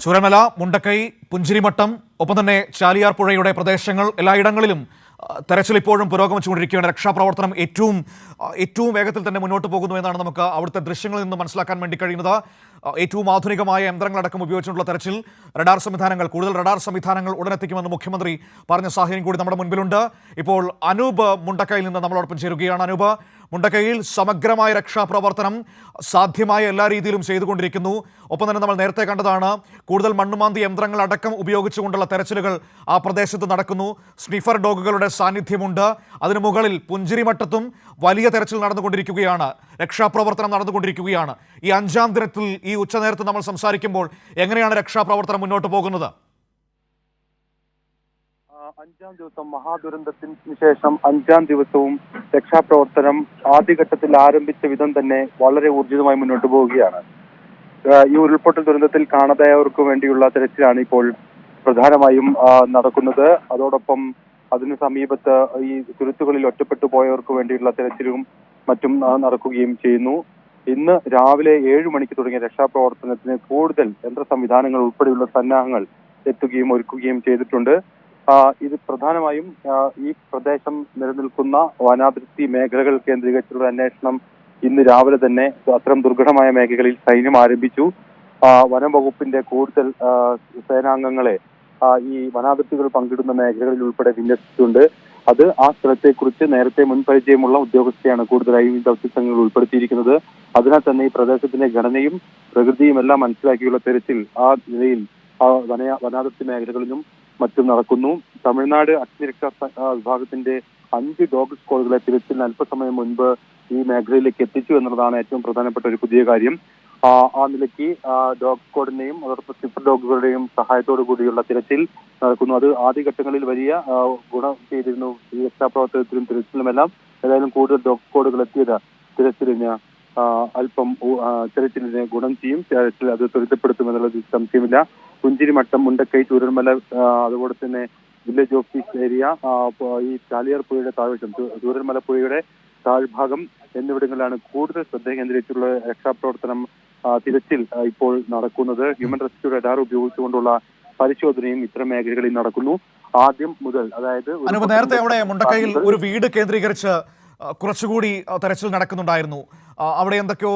ചൂരമല, മുണ്ടക്കൈ, പുഞ്ചിരിമട്ടം, ഒപ്പം തന്നെ ചാലിയാർ പുഴയുടെ പ്രദേശങ്ങൾ എല്ലായിടങ്ങളിലും തെരച്ചിൽ ഇപ്പോഴും പുരോഗമിച്ചുകൊണ്ടിരിക്കുകയാണ്. രക്ഷാപ്രവർത്തനം ഏറ്റവും വേഗത്തിൽ തന്നെ മുന്നോട്ട് പോകുന്നു എന്നാണ് നമുക്ക് അവിടുത്തെ ദൃശ്യങ്ങളിൽ നിന്ന് മനസ്സിലാക്കാൻ വേണ്ടി കഴിയുന്നത്. ഏറ്റവും ആധുനികമായ യന്ത്രങ്ങളടക്കം ഉപയോഗിച്ചുകൊണ്ടുള്ള തെരച്ചിൽ, കൂടുതൽ റഡാർ സംവിധാനങ്ങൾ ഉടനെത്തിക്കുമെന്ന് മുഖ്യമന്ത്രി പറഞ്ഞ സാഹചര്യം കൂടി നമ്മുടെ മുൻപിലുണ്ട്. ഇപ്പോൾ അനൂപ് മുണ്ടക്കൈയിൽ നിന്ന് നമ്മളോടൊപ്പം ചേരുകയാണ്. അനൂപ്, മുണ്ടക്കൈയിൽ സമഗ്രമായ രക്ഷാപ്രവർത്തനം സാധ്യമായ എല്ലാ രീതിയിലും ചെയ്തുകൊണ്ടിരിക്കുന്നു. ഒപ്പം തന്നെ നമ്മൾ നേരത്തെ കണ്ടതാണ്, കൂടുതൽ മണ്ണുമാന്തി യന്ത്രങ്ങളടക്കം ഉപയോഗിച്ചുകൊണ്ടുള്ള തെരച്ചിലുകൾ ആ പ്രദേശത്ത് നടക്കുന്നു. സ്നിഫർ ഡോഗുകളുടെ സാന്നിധ്യമുണ്ട്. അതിനു മുകളിൽ പുഞ്ചിരിമട്ടത്തും വലിയ തെരച്ചിൽ നടന്നുകൊണ്ടിരിക്കുകയാണ്. രക്ഷാപ്രവർത്തനം നടന്നുകൊണ്ടിരിക്കുകയാണ്. ഈ 5-ാം ദിനത്തിൽ ഈ ഉച്ചനേരത്ത് നമ്മൾ സംസാരിക്കുമ്പോൾ എങ്ങനെയാണ് രക്ഷാപ്രവർത്തനം മുന്നോട്ട് പോകുന്നത്? 5-ാം ദിവസം മഹാദുരന്തത്തിന് ശേഷം 5-ാം ദിവസവും രക്ഷാപ്രവർത്തനം ആദ്യഘട്ടത്തിൽ ആരംഭിച്ച വിധം തന്നെ വളരെ ഊർജിതമായി മുന്നോട്ട് പോവുകയാണ്. ഈ ഉരുൾപൊട്ടൽ ദുരന്തത്തിൽ കാണാതായവർക്ക് വേണ്ടിയുള്ള തെരച്ചിലാണ് ഇപ്പോൾ പ്രധാനമായും നടക്കുന്നത്. അതോടൊപ്പം അതിന് സമീപത്ത് ഈ തുരുത്തുകളിൽ ഒറ്റപ്പെട്ടു പോയവർക്ക് വേണ്ടിയുള്ള തെരച്ചിലും മറ്റും നടക്കുകയും ചെയ്യുന്നു. ഇന്ന് രാവിലെ 7 മണിക്ക് തുടങ്ങിയ രക്ഷാപ്രവർത്തനത്തിന് കൂടുതൽ യന്ത്ര സംവിധാനങ്ങൾ ഉൾപ്പെടെയുള്ള സന്നാഹങ്ങൾ എത്തുകയും ഒരുക്കുകയും ചെയ്തിട്ടുണ്ട്. ഇത് പ്രധാനമായും ഈ പ്രദേശം നിലനിൽക്കുന്ന വനാതിർത്തി മേഖലകൾ കേന്ദ്രീകരിച്ചുള്ള അന്വേഷണം ഇന്ന് രാവിലെ തന്നെ അത്തരം ദുർഘടമായ മേഖലകളിൽ സൈന്യം ആരംഭിച്ചു. വനം വകുപ്പിന്റെ കൂടുതൽ സേനാംഗങ്ങളെ ഈ വനാതിർത്തികൾ പങ്കിടുന്ന മേഖലകളിൽ ഉൾപ്പെടെ വിന്യസിച്ചിട്ടുണ്ട്. അത് ആ സ്ഥലത്തെക്കുറിച്ച് നേരത്തെ മുൻപരിചയമുള്ള ഉദ്യോഗസ്ഥരെയാണ് കൂടുതലായും ഈ ദൗത്യസംഘങ്ങൾ ഉൾപ്പെടുത്തിയിരിക്കുന്നത്. അതിനാൽ തന്നെ ഈ പ്രദേശത്തിന്റെ ഘടനയും പ്രകൃതിയും എല്ലാം മനസ്സിലാക്കിയുള്ള തെരച്ചിൽ ആ നിലയിൽ വനാതിർത്തി മേഖലകളിലും മറ്റും നടക്കുന്നു. തമിഴ്നാട് അഗ്നിരക്ഷാ വിഭാഗത്തിന്റെ 5 ഡോഗ് സ്ക്വാഡുകളെ തിരച്ചിലിന് അല്പസമയം മുൻപ് ഈ മേഖലയിലേക്ക് എത്തിച്ചു എന്നുള്ളതാണ് ഏറ്റവും പ്രധാനപ്പെട്ട ഒരു പുതിയ കാര്യം. ആ നിലയ്ക്ക് ഡോഗ് സ്ക്വാഡിന്റെയും അതോടൊപ്പം സ്നിഫർ ഡോഗുകളുടെയും സഹായത്തോടു കൂടിയുള്ള തിരച്ചിൽ നടക്കുന്നു. അത് ആദ്യഘട്ടങ്ങളിൽ വലിയ ഗുണം ചെയ്തിരുന്നു. ഈ രക്ഷാപ്രവർത്തനത്തിലും തിരച്ചിലുമെല്ലാം ഏതായാലും കൂടുതൽ ഡോഗ് സ്ക്വാഡുകൾ എത്തിയത് തിരച്ചിലിന് അല്പം തെരച്ചിലിന് ഗുണം ചെയ്യും. തെരച്ചിൽ അത് ത്വരിതപ്പെടുത്തുമെന്നുള്ളത് സംശയമില്ല. പുഞ്ചിരിമട്ടം, മുണ്ടക്കൈ, ചൂരന്മല, അതുപോലെ തന്നെ വില്ലേജ് ഓഫീസ് ഏരിയ, ഈ ചാലിയാർ പുഴയുടെ താഴ്വശം, ചൂരന്മല പുഴയുടെ താഴ്ഭാഗം എന്നിവിടങ്ങളിലാണ് കൂടുതൽ ശ്രദ്ധ കേന്ദ്രീകരിച്ചുള്ള രക്ഷാപ്രവർത്തനം തിരച്ചിൽ ഇപ്പോൾ നടക്കുന്നത്. ഹ്യൂമൻ റെസ്ക്യൂ റഡാർ ഉപയോഗിച്ചുകൊണ്ടുള്ള പരിശോധനയും ഇത്തരം മേഖലകളിൽ നടക്കുന്നു. ആദ്യം മുതൽ, അതായത് നേരത്തെ അവിടെ മുണ്ടക്കൈയിൽ ഒരു വീട് കേന്ദ്രീകരിച്ച് കുറച്ചുകൂടി തെരച്ചിൽ നടക്കുന്നുണ്ടായിരുന്നു. അവിടെ എന്തൊക്കെയോ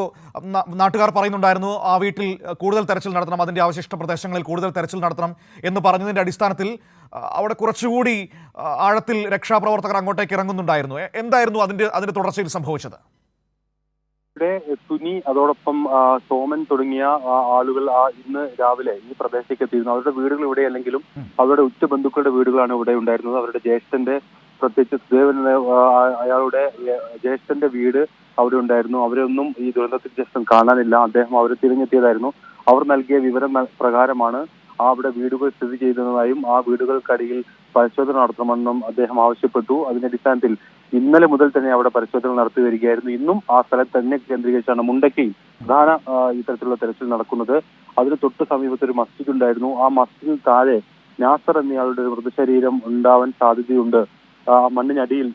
നാട്ടുകാർ പറയുന്നുണ്ടായിരുന്നു, ആ വീട്ടിൽ കൂടുതൽ തെരച്ചിൽ നടത്തണം, അതിൻ്റെ അവശിഷ്ട പ്രദേശങ്ങളിൽ കൂടുതൽ തെരച്ചിൽ നടത്തണം എന്ന് പറഞ്ഞതിൻ്റെ അടിസ്ഥാനത്തിൽ അവിടെ കുറച്ചുകൂടി ആഴത്തിൽ രക്ഷാപ്രവർത്തകർ അങ്ങോട്ടേക്ക് ഇറങ്ങുന്നുണ്ടായിരുന്നു. എന്തായിരുന്നു അതിന്റെ തുടർച്ചയിൽ സംഭവിച്ചത്? ഇവിടെ സുനി, അതോടൊപ്പം സോമൻ തുടങ്ങിയ ആളുകൾ ഇന്ന് രാവിലെ ഈ പ്രദേശത്തേക്ക് എത്തിയിരുന്നു. അവരുടെ വീടുകൾ ഇവിടെ അല്ലെങ്കിലും അവരുടെ ഉറ്റ ബന്ധുക്കളുടെ വീടുകളാണ് ഇവിടെ ഉണ്ടായിരുന്നത്. അവരുടെ ജ്യേഷ്ഠന്റെ, പ്രത്യേകിച്ച് സുദേവൻ, അയാളുടെ ജ്യേഷ്ഠന്റെ വീട് അവിടെ ഉണ്ടായിരുന്നു. അവരൊന്നും ഈ ദുരന്തത്തിന് ശേഷം കാണാനില്ല. അദ്ദേഹം അവരെ തിരഞ്ഞെത്തിയതായിരുന്നു. അവർ നൽകിയ വിവരം പ്രകാരമാണ് അവിടെ വീടുകൾ സ്ഥിതി ചെയ്യുന്നതായും ആ വീടുകൾക്കടിയിൽ പരിശോധന നടത്തണമെന്നും അദ്ദേഹം ആവശ്യപ്പെട്ടു. അതിന്റെ അടിസ്ഥാനത്തിൽ ഇന്നലെ മുതൽ തന്നെ അവിടെ പരിശോധന നടത്തി വരികയായിരുന്നു. ഇന്നും ആ സ്ഥലത്ത് തന്നെ കേന്ദ്രീകരിച്ചാണ് മുണ്ടക്കയിൽ പ്രധാന ഇത്തരത്തിലുള്ള തെരച്ചിൽ നടക്കുന്നത്. അതിന് തൊട്ട് സമീപത്ത് ഒരു മസ്ജിദ് ഉണ്ടായിരുന്നു. ആ മസ്ജിദിൽ താഴെ നാസർ എന്നയാളുടെ മൃതശരീരം ഉണ്ടാവാൻ സാധ്യതയുണ്ട് മണ്ണിനടിയിൽ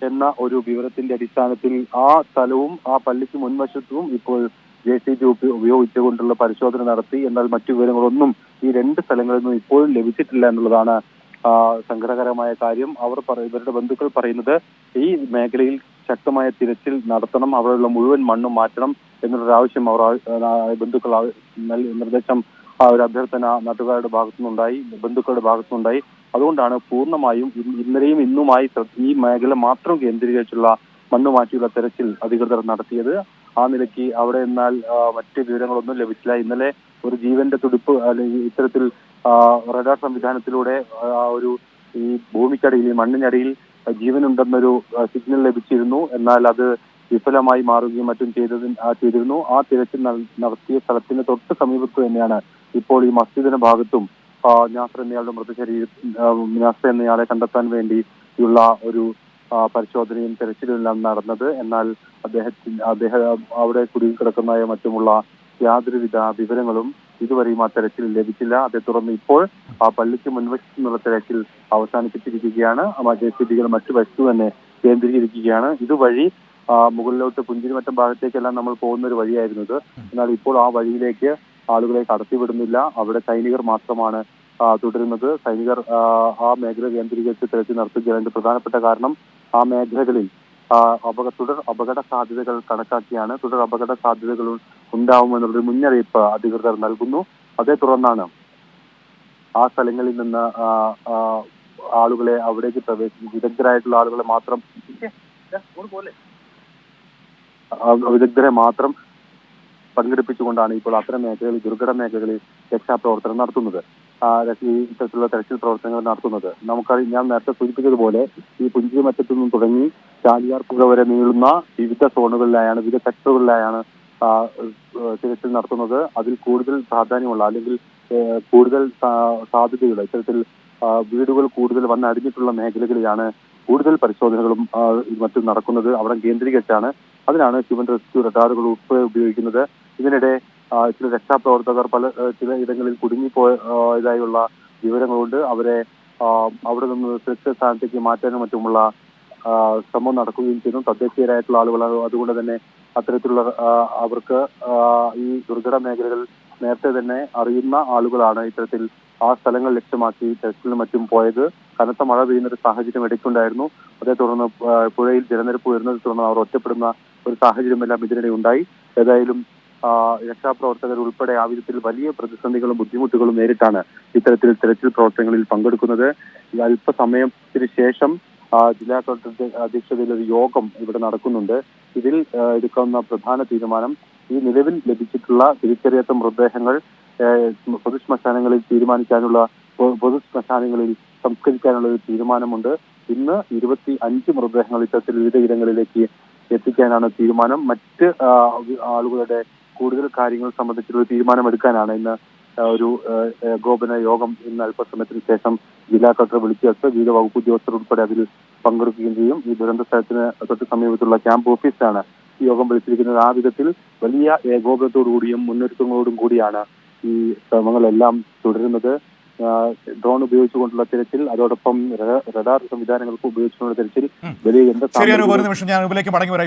എന്ന ഒരു വിവരത്തിന്റെ അടിസ്ഥാനത്തിൽ ആ സ്ഥലവും ആ പള്ളിക്ക് മുൻവശത്തും ഇപ്പോൾ JCB ഉപയോഗിച്ചുകൊണ്ടുള്ള പരിശോധന നടത്തി. എന്നാൽ മറ്റു വിവരങ്ങളൊന്നും ഈ 2 സ്ഥലങ്ങളിൽ നിന്നും ഇപ്പോഴും ലഭിച്ചിട്ടില്ല എന്നുള്ളതാണ് സങ്കടകരമായ കാര്യം. ഇവരുടെ ബന്ധുക്കൾ പറയുന്നത് ഈ മേഖലയിൽ ശക്തമായ തിരച്ചിൽ നടത്തണം, അവിടെയുള്ള മുഴുവൻ മണ്ണും മാറ്റണം എന്നുള്ളൊരാവശ്യം ബന്ധുക്കൾ നിർദ്ദേശം, ഒരു അഭ്യർത്ഥന നാട്ടുകാരുടെ ഭാഗത്തുനിന്നുണ്ടായി, ബന്ധുക്കളുടെ ഭാഗത്തുനിന്നുണ്ടായി. അതുകൊണ്ടാണ് പൂർണ്ണമായും ഇന്നലെയും ഇന്നുമായി ഈ മേഖല മാത്രം കേന്ദ്രീകരിച്ചുള്ള മണ്ണ് മാറ്റിയുള്ള തെരച്ചിൽ അധികൃതർ നടത്തിയത്. ആ നിലയ്ക്ക് അവിടെ എന്നാൽ മറ്റ് വിവരങ്ങളൊന്നും ലഭിച്ചില്ല. ഇന്നലെ ഒരു ജീവന്റെ തുടിപ്പ്, അല്ലെങ്കിൽ ഇത്തരത്തിൽ റഡാർ സംവിധാനത്തിലൂടെ ഒരു ഈ ഭൂമിക്കടിയിൽ, മണ്ണിനടിയിൽ ജീവനുണ്ടെന്നൊരു സിഗ്നൽ ലഭിച്ചിരുന്നു. എന്നാൽ അത് വിഫലമായി മാറുകയും മറ്റും ചെയ്തിരുന്നു. ആ തിരച്ചിൽ നടത്തിയ സ്ഥലത്തിന് തൊട്ട് സമീപത്ത് തന്നെയാണ് ഇപ്പോൾ ഈ മസ്ജിദിന്റെ ഭാഗത്തും നാസർ എന്നയാളെ കണ്ടെത്താൻ വേണ്ടിയുള്ള ഒരു പരിശോധനയും തെരച്ചിലും നടന്നത്. എന്നാൽ അദ്ദേഹം അവിടെ കുടുങ്ങിക്കിടക്കുന്നതായ മറ്റുമുള്ള യാതൊരുവിധ വിവരങ്ങളും ഇതുവരെയും ആ തെരച്ചിൽ ലഭിച്ചില്ല. അതേ തുടർന്ന് ഇപ്പോൾ ആ പള്ളിക്ക് മുൻവശത്തുനിന്നുള്ള തെരച്ചിൽ അവസാനിപ്പിച്ചിരിക്കുകയാണ്. JCBകൾ മറ്റു വശത്തു തന്നെ കേന്ദ്രീകരിക്കുകയാണ്. ഇതുവഴി മുകളിലോട്ട് പുഞ്ചിരിമറ്റം ഭാഗത്തേക്കെല്ലാം നമ്മൾ പോകുന്ന ഒരു വഴിയായിരുന്നു ഇത്. എന്നാൽ ഇപ്പോൾ ആ വഴിയിലേക്ക് ആളുകളെ കടത്തിവിടുന്നില്ല. അവിടെ സൈനികർ മാത്രമാണ് തുടരുന്നത്. സൈനികർ ആ മേഖല കേന്ദ്രീകരിച്ച് തെരച്ചിൽ നടത്തുകയാണ്. പ്രധാനപ്പെട്ട കാരണം ആ മേഖലകളിൽ തുടർ അപകട സാധ്യതകൾ കണക്കാക്കിയാണ്. തുടർ അപകട സാധ്യതകൾ ഉണ്ടാവുമെന്നുള്ളൊരു മുന്നറിയിപ്പ് അധികൃതർ നൽകുന്നു. അതേ തുടർന്നാണ് ആ സ്ഥലങ്ങളിൽ നിന്ന് ആളുകളെ അവിടേക്ക് വിദഗ്ധരായിട്ടുള്ള ആളുകളെ മാത്രം പങ്കെടുപ്പിച്ചുകൊണ്ടാണ് ഇപ്പോൾ അത്തരം മേഖലകളിൽ ദുർഘട മേഖലകളിൽ രക്ഷാപ്രവർത്തനം നടത്തുന്നത്. ഈ ഇത്തരത്തിലുള്ള തെരച്ചിൽ പ്രവർത്തനങ്ങൾ നടത്തുന്നത് ഞാൻ നേരത്തെ സൂചിപ്പിച്ചതുപോലെ ഈ പുഞ്ചിരിമറ്റത്തു നിന്നും തുടങ്ങി ചാലിയാർ പുഴ വരെ നീളുന്ന വിവിധ സോണുകളിലായാണ്, വിവിധ സെക്ടറുകളിലായാണ് തിരച്ചിൽ നടത്തുന്നത്. അതിൽ കൂടുതൽ പ്രാധാന്യമുള്ള അല്ലെങ്കിൽ കൂടുതൽ സാധ്യതയുള്ള ഇത്തരത്തിൽ വീടുകൾ കൂടുതൽ വന്നടിഞ്ഞിട്ടുള്ള മേഖലകളിലാണ് കൂടുതൽ പരിശോധനകളും മറ്റും നടക്കുന്നത്. അവിടെ കേന്ദ്രീകരിച്ചാണ്. അതിനാണ് ഹ്യൂമൻ റെസ്ക്യൂ റഡാറുകൾ ഉൾപ്പെടെ ഉപയോഗിക്കുന്നത്. ഇതിനിടെ ചില രക്ഷാപ്രവർത്തകർ ചില ഇടങ്ങളിൽ കുടുങ്ങിപ്പോയതായുള്ള വിവരങ്ങളുണ്ട്. അവരെ അവിടെ നിന്ന് സുരക്ഷിത സ്ഥാനത്തേക്ക് മാറ്റാനും മറ്റുമുള്ള ശ്രമം നടക്കുകയും ചെയ്യുന്നു. തദ്ദേശീയരായിട്ടുള്ള ആളുകളാണ്. അതുകൊണ്ട് തന്നെ അത്തരത്തിലുള്ള അവർക്ക് ഈ ദുർഘട മേഖലകൾ നേരത്തെ തന്നെ അറിയുന്ന ആളുകളാണ് ഇത്തരത്തിൽ ആ സ്ഥലങ്ങൾ ലക്ഷ്യമാക്കി തെരച്ചിലിനും മറ്റും പോയത്. കനത്ത മഴ പെയ്യുന്ന ഒരു സാഹചര്യം ഇടയ്ക്കുണ്ടായിരുന്നു. അതേ തുടർന്ന് പുഴയിൽ ജലനിരപ്പ് ഉയർന്നതിനെ തുടർന്ന് അവർ ഒറ്റപ്പെടുന്ന ഒരു സാഹചര്യമെല്ലാം ഇതിനിടെ ഉണ്ടായി. ഏതായാലും രക്ഷാപ്രവർത്തകർ ഉൾപ്പെടെ ആ വിധത്തിൽ വലിയ പ്രതിസന്ധികളും ബുദ്ധിമുട്ടുകളും നേരിട്ടാണ് ഇത്തരത്തിൽ തെരച്ചിൽ പ്രവർത്തനങ്ങളിൽ പങ്കെടുക്കുന്നത്. അല്പസമയത്തിന് ശേഷം ജില്ലാ കളക്ടറുടെ അധ്യക്ഷതയിൽ ഒരു യോഗം ഇവിടെ നടക്കുന്നുണ്ട്. ഇതിൽ എടുക്കുന്ന പ്രധാന തീരുമാനം ഈ നിലവിൽ ലഭിച്ചിട്ടുള്ള തിരിച്ചറിയാത്ത മൃതദേഹങ്ങൾ പൊതുശ്മശാനങ്ങളിൽ പൊതുശ്മശാനങ്ങളിൽ സംസ്കരിക്കാനുള്ള ഒരു തീരുമാനമുണ്ട്. ഇന്ന് 25 മൃതദേഹങ്ങൾ ഇത്തരത്തിൽ വിവിധ ഇടങ്ങളിലേക്ക് എത്തിക്കാനാണ് തീരുമാനം. മറ്റ് ആളുകളുടെ കൂടുതൽ കാര്യങ്ങൾ സംബന്ധിച്ചുള്ള തീരുമാനമെടുക്കാനാണ് ഇന്ന് ഒരു ഏകോപന യോഗം ഇന്ന് അല്പസമയത്തിന് ശേഷം ജില്ലാ കളക്ടർ വിളിച്ചേർത്ത് വിവിധ വകുപ്പ് ഉദ്യോഗസ്ഥർ ഉൾപ്പെടെ അതിൽ പങ്കെടുക്കുകയും ചെയ്യും. ഈ ദുരന്ത സ്ഥലത്തിന് തൊട്ട് സമീപത്തുള്ള ക്യാമ്പ് ഓഫീസിലാണ് ഈ യോഗം വിളിച്ചിരിക്കുന്നത്. ആ വിധത്തിൽ വലിയ ഏകോപനത്തോടുകൂടിയും മുന്നൊരുക്കങ്ങളോടും കൂടിയാണ് ഈ ശ്രമങ്ങളെല്ലാം തുടരുന്നത്. ഡ്രോൺ ഉപയോഗിച്ചുകൊണ്ടുള്ള തിരച്ചിൽ, അതോടൊപ്പം റഡാർ സംവിധാനങ്ങൾക്ക് ഉപയോഗിച്ചുകൊണ്ടുള്ള തിരച്ചിൽ വലിയ നിമിഷം ഞാൻ ഇതിലേക്ക് മടങ്ങി വരാം.